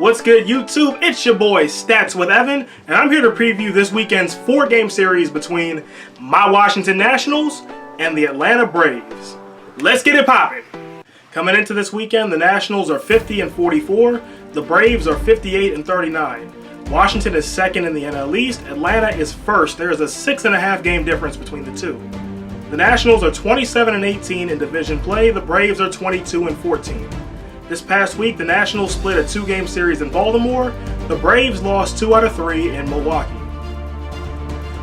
What's good, YouTube? It's your boy Stats with Evan, and I'm here to preview this weekend's 4-game series between my Washington Nationals and the Atlanta Braves. Let's get it poppin'! Coming into this weekend, the Nationals are 50-44, the Braves are 58-39. Washington is second in the NL East, Atlanta is first. There is a 6.5 game difference between the two. The Nationals are 27-18 in division play, the Braves are 22-14. This past week, the Nationals split a 2-game series in Baltimore. The Braves lost 2 out of 3 in Milwaukee.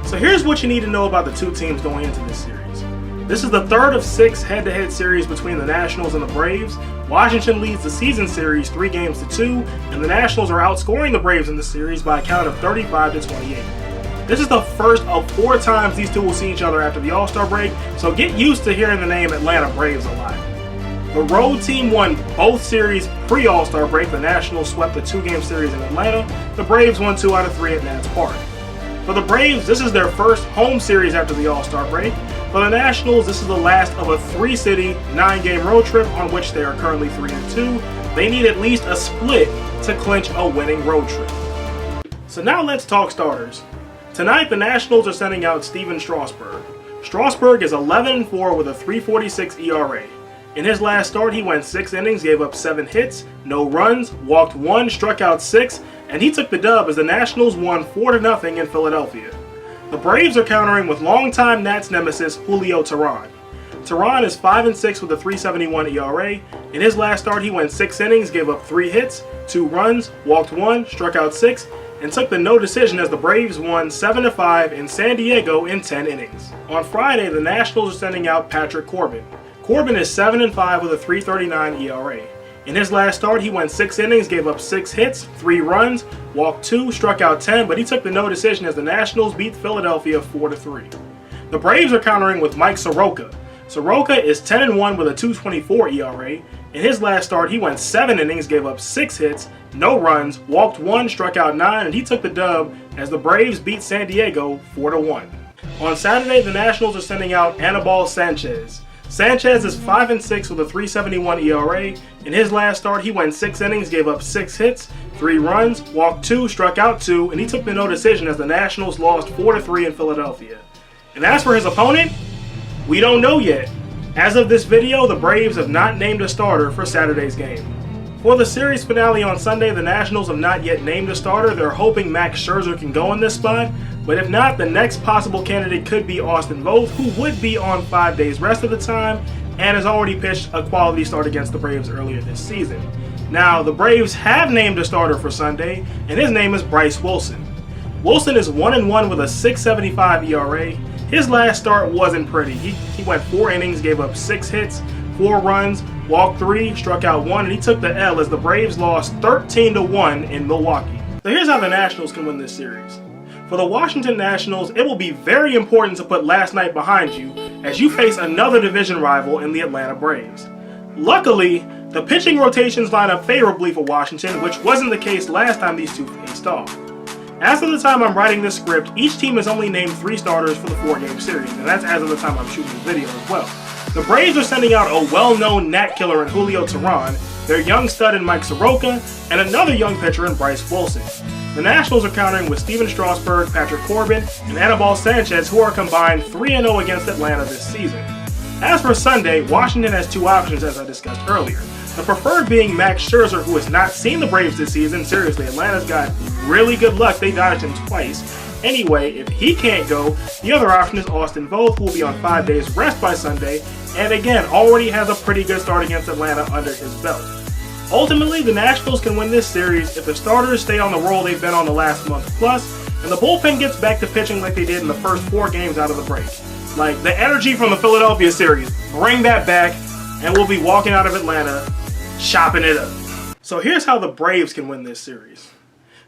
So here's what you need to know about the two teams going into this series. This is the third of 6 head-to-head series between the Nationals and the Braves. Washington leads the season series 3-2, and the Nationals are outscoring the Braves in the series by a count of 35-28. This is the first of 4 times these two will see each other after the All-Star break, so get used to hearing the name Atlanta Braves a lot. The road team won both series pre-All-Star break. The Nationals swept the 2-game series in Atlanta. The Braves won 2 out of 3 at Nats Park. For the Braves, this is their first home series after the All-Star break. For the Nationals, this is the last of a 3-city, 9-game road trip on which they are currently 3-2. They need at least a split to clinch a winning road trip. So now let's talk starters. Tonight, the Nationals are sending out Stephen Strasburg. Strasburg is 11-4 with a 3.46 ERA. In his last start, he went 6 innings, gave up 7 hits, no runs, walked 1, struck out 6, and he took the dub as the Nationals won 4-0 in Philadelphia. The Braves are countering with longtime Nats nemesis Julio Teheran. Teheran is 5-6 with a 3.71 ERA. In his last start, he went 6 innings, gave up 3 hits, 2 runs, walked 1, struck out 6, and took the no decision as the Braves won 7-5 in San Diego in 10 innings. On Friday, the Nationals are sending out Patrick Corbin. Corbin is 7-5 with a 3.39 ERA. In his last start, he went 6 innings, gave up 6 hits, 3 runs, walked 2, struck out 10, but he took the no decision as the Nationals beat Philadelphia 4-3. The Braves are countering with Mike Soroka. Soroka is 10-1 with a 2.24 ERA. In his last start, he went 7 innings, gave up 6 hits, no runs, walked 1, struck out 9, and he took the dub as the Braves beat San Diego 4-1. On Saturday, the Nationals are sending out Anibal Sanchez. Sanchez is 5-6 with a 3.71 ERA. In his last start, he went 6 innings, gave up 6 hits, 3 runs, walked 2, struck out 2, and he took the no decision as the Nationals lost 4-3 in Philadelphia. And as for his opponent, we don't know yet. As of this video, the Braves have not named a starter for Saturday's game. For the series finale on Sunday, the Nationals have not yet named a starter. They're hoping Max Scherzer can go in this spot, but if not, the next possible candidate could be Austin Voth, who would be on 5 days rest of the time and has already pitched a quality start against the Braves earlier this season. Now, the Braves have named a starter for Sunday, and his name is Bryce Wilson. Wilson is 1-1 with a 6.75 ERA. His last start wasn't pretty. He went 4 innings, gave up 6 hits, 4 runs, walked 3, struck out 1, and he took the L as the Braves lost 13-1 in Milwaukee. So here's how the Nationals can win this series. For the Washington Nationals, it will be very important to put last night behind you as you face another division rival in the Atlanta Braves. Luckily, the pitching rotations line up favorably for Washington, which wasn't the case last time these two faced off. As of the time I'm writing this script, each team has only named 3 starters for the 4-game series, and that's as of the time I'm shooting the video as well. The Braves are sending out a well-known Nat killer in Julio Teheran, their young stud in Mike Soroka, and another young pitcher in Bryce Wilson. The Nationals are countering with Stephen Strasburg, Patrick Corbin, and Anibal Sanchez, who are combined 3-0 against Atlanta this season. As for Sunday, Washington has 2 options as I discussed earlier. The preferred being Max Scherzer, who has not seen the Braves this season. Seriously, Atlanta's got really good luck. They dodged him twice. Anyway, if he can't go, the other option is Austin Voth, who will be on 5 days rest by Sunday, and again, already has a pretty good start against Atlanta under his belt. Ultimately, the Nationals can win this series if the starters stay on the roll they've been on the last month plus, and the bullpen gets back to pitching like they did in the first 4 games out of the break. Like, the energy from the Philadelphia series, bring that back, and we'll be walking out of Atlanta, chopping it up. So here's how the Braves can win this series.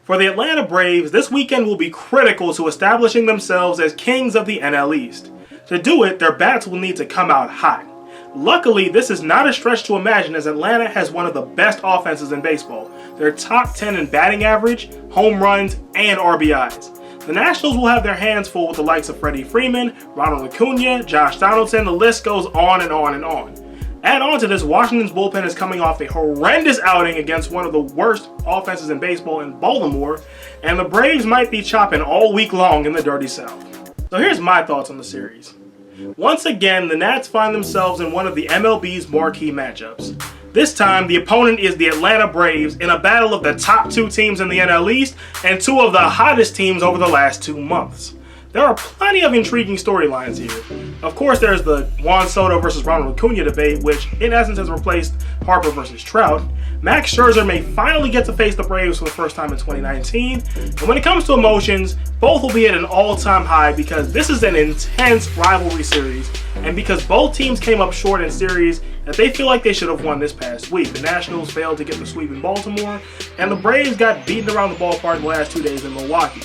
For the Atlanta Braves, this weekend will be critical to establishing themselves as kings of the NL East. To do it, their bats will need to come out hot. Luckily, this is not a stretch to imagine as Atlanta has one of the best offenses in baseball. They're top 10 in batting average, home runs, and RBIs. The Nationals will have their hands full with the likes of Freddie Freeman, Ronald Acuna, Josh Donaldson, the list goes on and on and on. Add on to this, Washington's bullpen is coming off a horrendous outing against one of the worst offenses in baseball in Baltimore, and the Braves might be chopping all week long in the Dirty South. So here's my thoughts on the series. Once again, the Nats find themselves in one of the MLB's marquee matchups. This time, the opponent is the Atlanta Braves in a battle of the top 2 teams in the NL East and 2 of the hottest teams over the last 2 months. There are plenty of intriguing storylines here. Of course, there's the Juan Soto versus Ronald Acuna debate, which in essence has replaced Harper versus Trout. Max Scherzer may finally get to face the Braves for the first time in 2019. And when it comes to emotions, both will be at an all-time high because this is an intense rivalry series, and because both teams came up short in series that they feel like they should have won this past week. The Nationals failed to get the sweep in Baltimore, and the Braves got beaten around the ballpark the last 2 days in Milwaukee.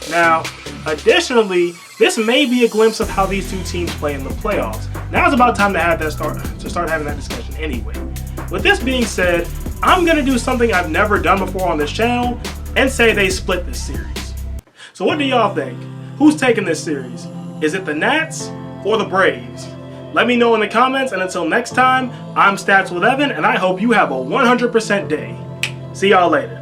Now, additionally, this may be a glimpse of how these 2 teams play in the playoffs. Now it's about time to start having that discussion anyway. With this being said, I'm going to do something I've never done before on this channel and say they split this series. So what do y'all think? Who's taking this series? Is it the Nats or the Braves? Let me know in the comments, and until next time, I'm Stats with Evan, and I hope you have a 100% day. See y'all later.